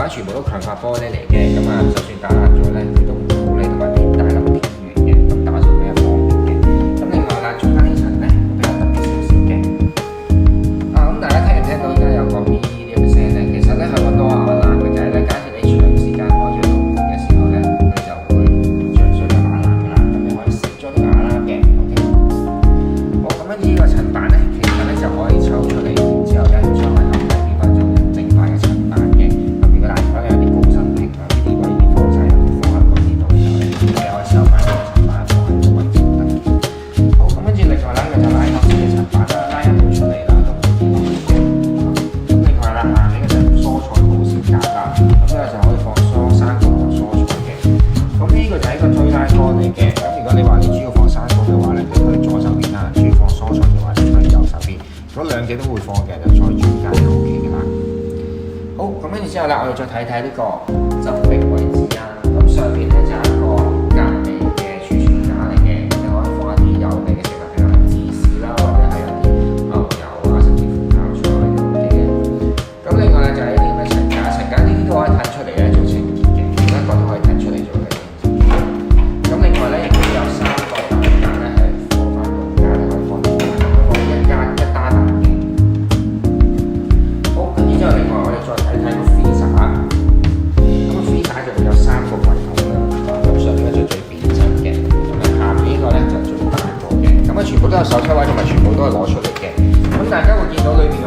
板全部都強化玻璃嚟嘅，咁啊就算打爛咗咧，佢都唔會好你同埋啲大粒偏圓嘅，咁打掃比較方便嘅。咁另外啦，中間呢層咧比較特別少少嘅。咁大家聽唔聽到而家有個咪呢咁嘅聲咧？其實咧係個多瓦冷嘅就係咧，假設你長時間開咗度門嘅時候咧，佢就會着水就打爛㗎啦。咁你可以熄咗啲瓦啦嘅。OK。好，咁跟住呢個層板咧，其實咧就可以抽出嚟，然之後咧將佢冚低變翻做正塊嘅層板嘅。咁如果大家有啲高身平啊，呢啲位啲放晒入去，放喺嗰啲度嘅時候咧，你可以收翻呢個層板放喺個位置得。好，咁跟住另外咧，佢就拉頭先嘅層板啦，拉一半出嚟啦，都冇啲落嘅。咁另外啦，下面嗰隻蔬菜保鮮格啦，咁呢個就可以放生果同蔬菜嘅。咁呢個就係一個推拉桿嚟嘅。咁如果你話你主要放生果嘅話咧，就推左手邊啦；主要放蔬菜嘅話，就推右手邊。如果兩者都會放嘅，就坐喺中間就 OK 嘅啦。好，咁跟住之後啦，我哋再睇睇呢個側壁位置啦。咁上面咧就係一個隔離嘅儲存架嚟嘅，咁你可以放一啲有味嘅食物，譬如係芝士啦，或者係一啲牛油啊，甚至乎泡菜都 OK 嘅。咁另外咧就係一啲咁嘅層架，層架呢啲都可以騰出嚟咧做清潔嘅，每一個都可以騰出嚟做嘅清潔。咁另外咧亦都有3個大架咧係放翻個架，你可以放啲一間一打大嘅。好，跟住之後另外我哋再睇睇個 freezer。咁個 freezer 就會有3個櫃桶啦。咁上面咧就最扁身嘅，咁啊下面呢個咧就最大個嘅。咁啊全部都有手抽位，同埋全部都係攞出嚟嘅。咁大家會見到裏面嘅